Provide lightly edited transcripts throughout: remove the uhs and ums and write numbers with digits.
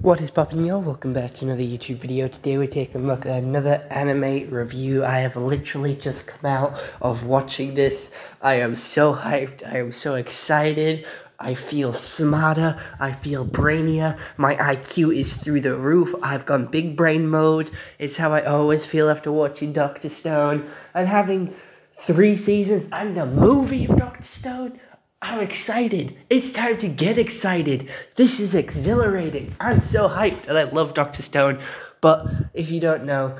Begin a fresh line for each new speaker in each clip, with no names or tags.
What is poppin', y'all? Welcome back to another YouTube video. Today we're taking a look at another anime review. I have literally just come out of watching this. I am so hyped. I am so excited. I feel smarter. I feel brainier. My IQ is through the roof. I've gone big brain mode. It's how I always feel after watching Dr. Stone. And having 3 seasons and a movie of Dr. Stone. I'm excited. It's time to get excited. This is exhilarating. I'm so hyped, and I love Dr. Stone. But if you don't know,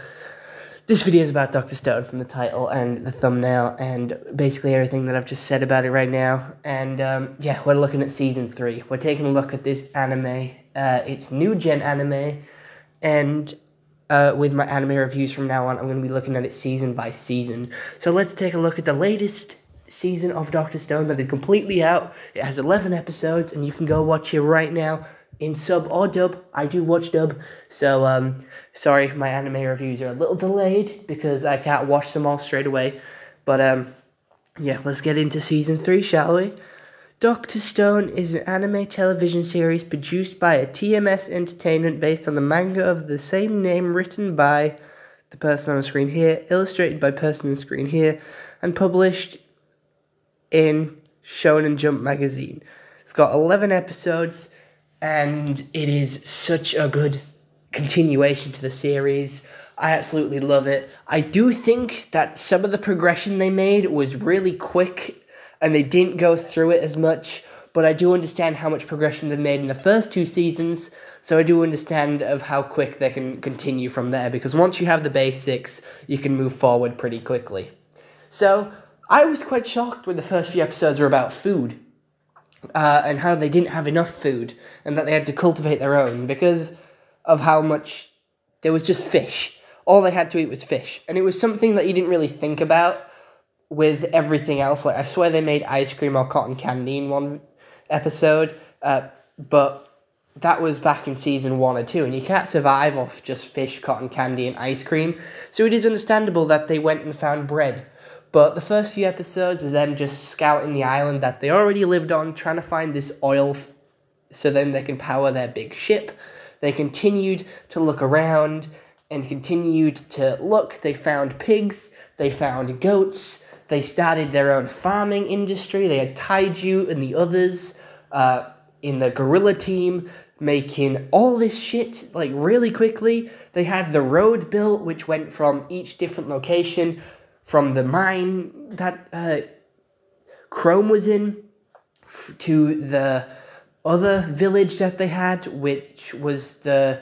this video is about Dr. Stone from the title and the thumbnail and basically everything that I've just said about it right now. And yeah, we're looking at Season 3. We're taking a look at this anime. It's new gen anime, and with my anime reviews from now on, I'm going to be looking at it season by season. So let's take a look at the latest season of Dr. Stone that is completely out. It has 11 episodes, and you can go watch it right now in sub or dub. I do watch dub, so sorry if my anime reviews are a little delayed because I can't watch them all straight away. But yeah, let's get into Season 3, shall we? Dr. Stone is an anime television series produced by a TMS Entertainment based on the manga of the same name, written by the person on the screen here, illustrated by person on the screen here, and published in Shonen Jump magazine. It's got 11 episodes, and it is such a good continuation to the series. I absolutely love it. I do think that some of the progression they made was really quick, and they didn't go through it as much, but I do understand how much progression they made in the first 2 seasons, so I do understand of how quick they can continue from there, because once you have the basics, you can move forward pretty quickly. So I was quite shocked when the first few episodes were about food, and how they didn't have enough food, and that they had to cultivate their own, because of how much there was just fish. All they had to eat was fish, and it was something that you didn't really think about with everything else. Like, I swear they made ice cream or cotton candy in one episode, but that was back in Season 1 or 2, and you can't survive off just fish, cotton candy, and ice cream, so it is understandable that they went and found bread. But the first few episodes was them just scouting the island that they already lived on, trying to find this oil so then they can power their big ship. They continued to look around and continued to look. They found pigs, they found goats, they started their own farming industry. They had Taiju and the others in the gorilla team making all this shit like really quickly. They had the road built, which went from each different location, from the mine that Chrome was in to the other village that they had, which was the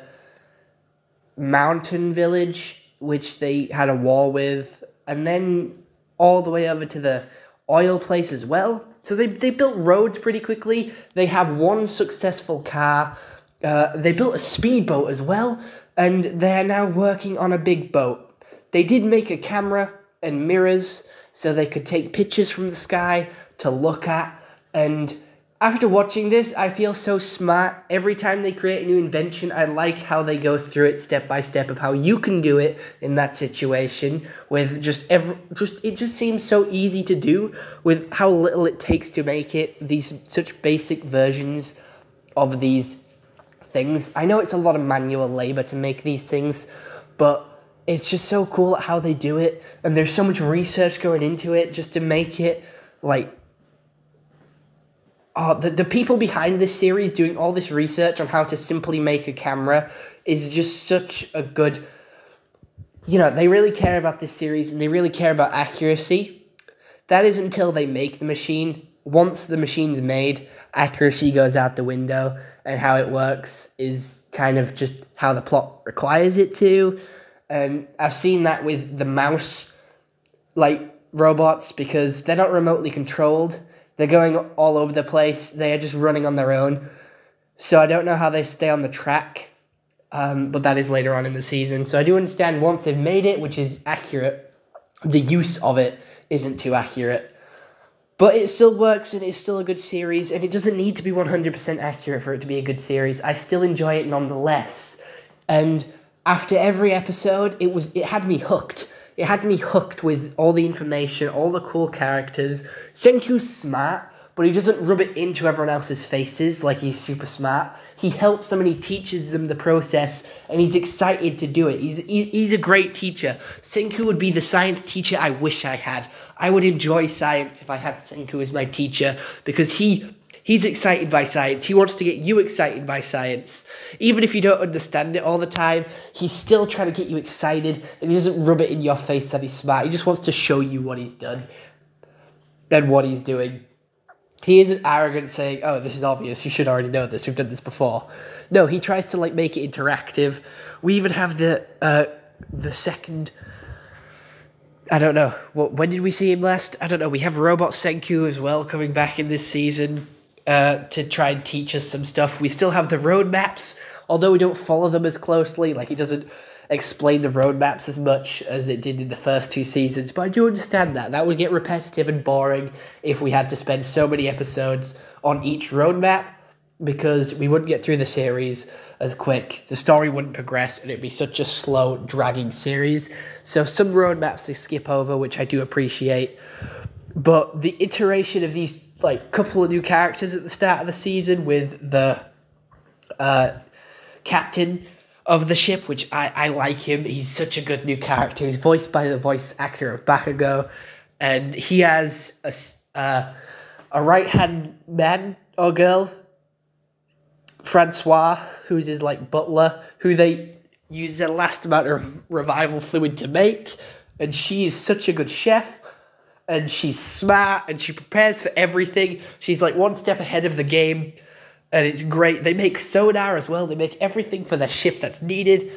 mountain village, which they had a war with, and then all the way over to the oil place as well. So they built roads pretty quickly. They have one successful car. They built a speedboat as well, and they're now working on a big boat. They did make a camera and mirrors so they could take pictures from the sky to look at, and after watching this, I feel so smart. Every time they create a new invention, I like how they go through it step by step of how you can do it in that situation with it just seems so easy to do with how little it takes to make it, these such basic versions of these things. I know it's a lot of manual labor to make these things, but it's just so cool how they do it, and there's so much research going into it just to make it, like, the people behind this series doing all this research on how to simply make a camera is just such a good, they really care about this series, and they really care about accuracy. That is until they make the machine. Once the machine's made, accuracy goes out the window, and how it works is kind of just how the plot requires it to. And I've seen that with the mouse, robots, because they're not remotely controlled. They're going all over the place. They are just running on their own. So I don't know how they stay on the track, but that is later on in the season. So I do understand once they've made it, which is accurate, the use of it isn't too accurate. But it still works, and it's still a good series, and it doesn't need to be 100% accurate for it to be a good series. I still enjoy it nonetheless. And after every episode, it had me hooked. It had me hooked with all the information, all the cool characters. Senku's smart, but he doesn't rub it into everyone else's faces like he's super smart. he helps them and he teaches them the process, and he's excited to do it. He's a great teacher. Senku would be the science teacher I wish I had. I would enjoy science if I had Senku as my teacher, because he's excited by science. He wants to get you excited by science. Even if you don't understand it all the time, he's still trying to get you excited, and he doesn't rub it in your face that he's smart. He just wants to show you what he's done and what he's doing. He isn't arrogant saying, oh, this is obvious, you should already know this, we've done this before. No, he tries to make it interactive. We even have the second... I don't know. When did we see him last? I don't know. We have Robot Senku as well coming back in this season to try and teach us some stuff. We still have the roadmaps, although we don't follow them as closely. He doesn't explain the roadmaps as much as it did in the first 2 seasons. But I do understand that. That would get repetitive and boring if we had to spend so many episodes on each roadmap, because we wouldn't get through the series as quick. The story wouldn't progress, and it'd be such a slow, dragging series. So some roadmaps they skip over, which I do appreciate. But the iteration of these couple of new characters at the start of the season, with the captain of the ship, which I like him. He's such a good new character. He's voiced by the voice actor of Bakugo, and he has a right-hand man or girl, Francois, who's his butler, who they use their last amount of revival fluid to make, and she is such a good chef, and she's smart, and she prepares for everything. She's one step ahead of the game, and it's great. They make sonar as well. They make everything for their ship that's needed,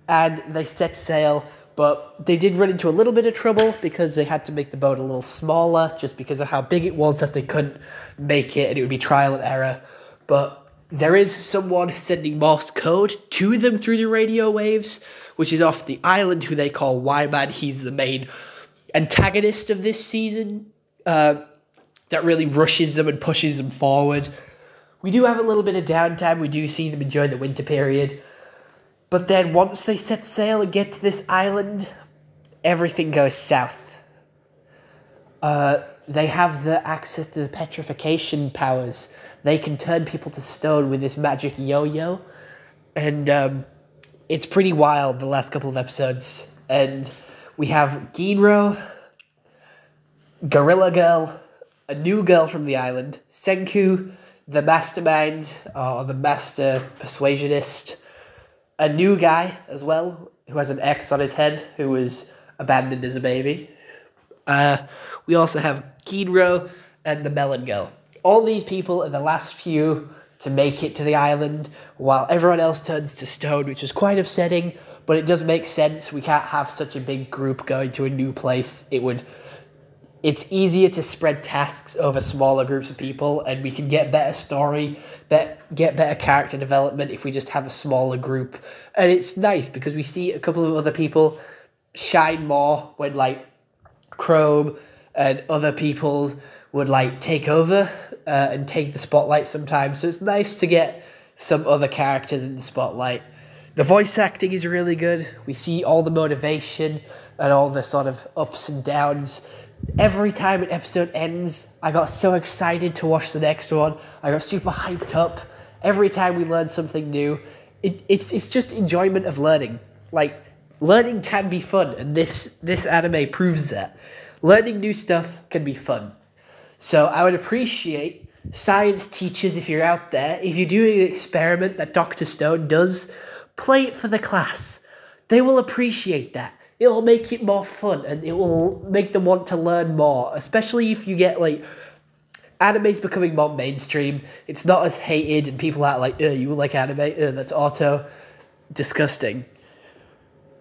and they set sail, but they did run into a little bit of trouble because they had to make the boat a little smaller just because of how big it was, that they couldn't make it, and it would be trial and error. But there is someone sending Morse code to them through the radio waves, which is off the island, who they call Y-Man. He's the main antagonist of this season that really rushes them and pushes them forward. We do have a little bit of downtime. We do see them enjoy the winter period. But then once they set sail and get to this island, everything goes south. They have the access to the petrification powers. They can turn people to stone with this magic yo-yo. And it's pretty wild, the last couple of episodes. And we have Ginro, Gorilla Girl, a new girl from the island, Senku, the mastermind, or the master persuasionist, a new guy as well, who has an X on his head, who was abandoned as a baby. We also have Ginro and the Melon Girl. All these people are the last few to make it to the island, while everyone else turns to stone, which is quite upsetting, but it does make sense. We can't have such a big group going to a new place. It's easier to spread tasks over smaller groups of people, and we can get better story, get better character development if we just have a smaller group. And it's nice because we see a couple of other people shine more when Chrome and other people would take over and take the spotlight sometimes. So it's nice to get some other characters in the spotlight. The voice acting is really good. We see all the motivation and all the sort of ups and downs. Every time an episode ends, I got so excited to watch the next one. I got super hyped up. Every time we learn something new, it's just enjoyment of learning. Learning can be fun, and this anime proves that. Learning new stuff can be fun. So I would appreciate science teachers, if you're out there, if you're doing an experiment that Dr. Stone does, play it for the class. They will appreciate that. It will make it more fun, and it will make them want to learn more, especially if you get, anime's becoming more mainstream. It's not as hated, and people aren't you like anime? That's auto disgusting.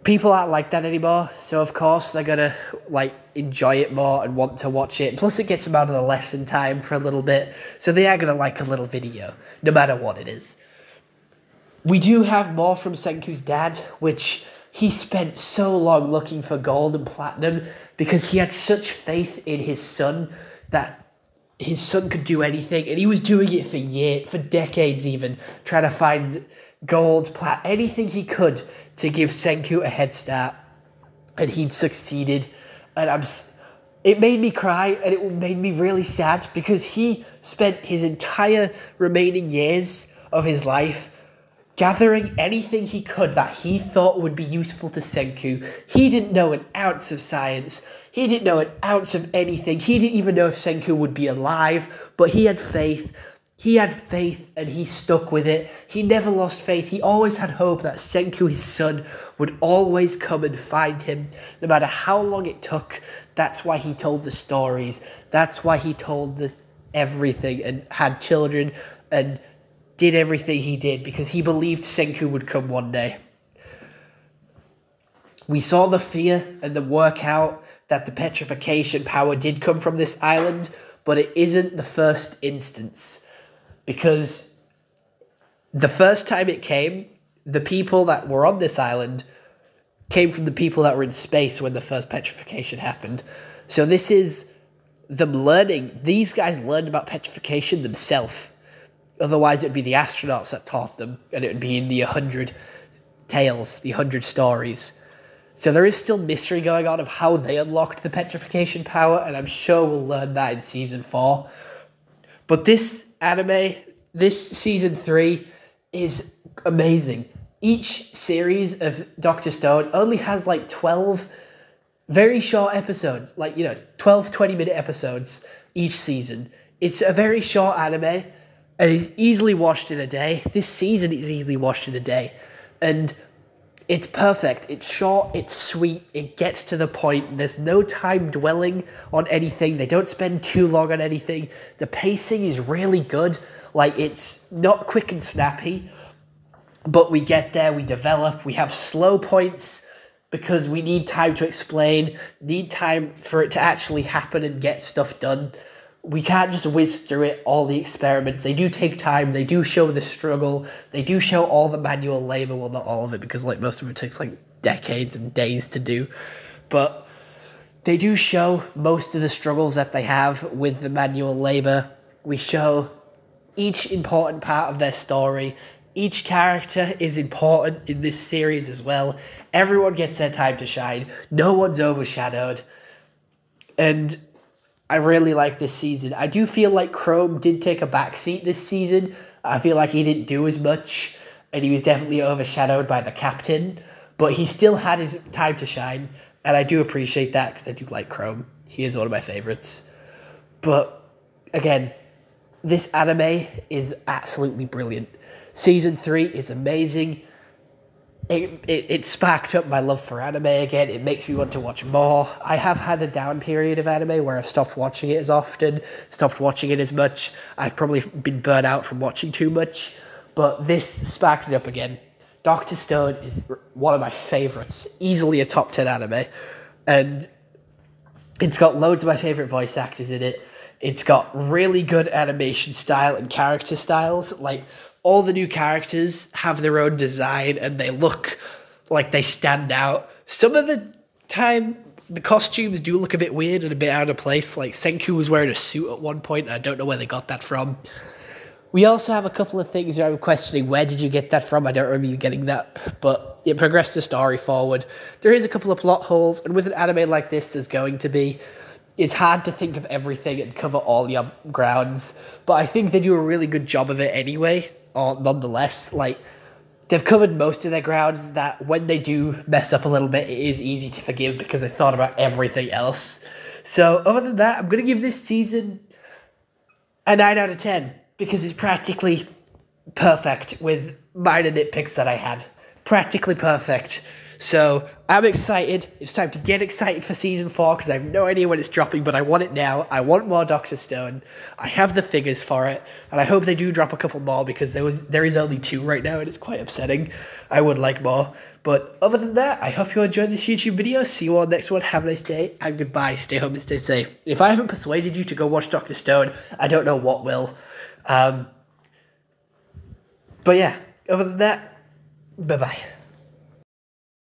People aren't like that anymore, so of course they're gonna, enjoy it more and want to watch it. Plus it gets them out of the lesson time for a little bit, so they are gonna like a little video, no matter what it is. We do have more from Senku's dad, which he spent so long looking for gold and platinum because he had such faith in his son that his son could do anything, and he was doing it for decades even, trying to find gold, anything he could to give Senku a head start, and he'd succeeded. And it made me cry, and it made me really sad because he spent his entire remaining years of his life gathering anything he could that he thought would be useful to Senku. He didn't know an ounce of science. He didn't know an ounce of anything. He didn't even know if Senku would be alive, but he had faith. He had faith and he stuck with it. He never lost faith. He always had hope that Senku, his son, would always come and find him, no matter how long it took. That's why he told the stories. That's why he told everything and had children and did everything he did, because he believed Senku would come one day. We saw the fear and the workout that the petrification power did come from this island, but it isn't the first instance, because the first time it came, the people that were on this island came from the people that were in space when the first petrification happened. So this is them learning. These guys learned about petrification themselves. Otherwise, it would be the astronauts that taught them, and it would be in the 100 tales, the 100 stories. So there is still mystery going on of how they unlocked the petrification power, and I'm sure we'll learn that in Season 4. But this anime, this Season 3, is amazing. Each series of Dr. Stone only has like 12 very short episodes, 12, 20-minute episodes each season. It's a very short anime, and it's easily watched in a day. This season is easily watched in a day. And it's perfect. It's short, it's sweet, it gets to the point. There's no time dwelling on anything. They don't spend too long on anything. The pacing is really good. It's not quick and snappy, but we get there, we develop, we have slow points because we need time to explain, need time for it to actually happen and get stuff done. We can't just whiz through it, all the experiments. They do take time. They do show the struggle. They do show all the manual labor. Well, not all of it, because most of it takes decades and days to do. But they do show most of the struggles that they have with the manual labor. We show each important part of their story. Each character is important in this series as well. Everyone gets their time to shine. No one's overshadowed. And I really like this season. I do feel like Chrome did take a backseat this season. I feel like he didn't do as much, and he was definitely overshadowed by the captain, but he still had his time to shine, and I do appreciate that because I do like Chrome. He is one of my favorites. But again, this anime is absolutely brilliant. Season 3 is amazing. It sparked up my love for anime again. It makes me want to watch more. I have had a down period of anime where I've stopped watching it as often, stopped watching it as much. I've probably been burnt out from watching too much, but this sparked it up again. Dr. Stone is one of my favorites, easily a top 10 anime, and it's got loads of my favorite voice actors in it. It's got really good animation style and character styles. All the new characters have their own design and they look like they stand out. Some of the time, the costumes do look a bit weird and a bit out of place. Senku was wearing a suit at one point, and I don't know where they got that from. We also have a couple of things where I'm questioning, where did you get that from? I don't remember you getting that, but it progressed the story forward. There is a couple of plot holes, and with an anime like this, there's going to be. It's hard to think of everything and cover all your grounds, but I think they do a really good job of it anyway. Or nonetheless, they've covered most of their grounds that when they do mess up a little bit, it is easy to forgive because they thought about everything else. So other than that, I'm going to give this season a 9 out of 10 because it's practically perfect with minor nitpicks that I had. Practically perfect. So I'm excited. It's time to get excited for Season 4 because I have no idea when it's dropping, but I want it now. I want more Dr. Stone. I have the figures for it, and I hope they do drop a couple more because there is only 2 right now, and it's quite upsetting. I would like more. But other than that, I hope you enjoyed this YouTube video. See you all next one. Have a nice day, and goodbye. Stay home and stay safe. If I haven't persuaded you to go watch Dr. Stone, I don't know what will. But yeah, other than that, bye-bye.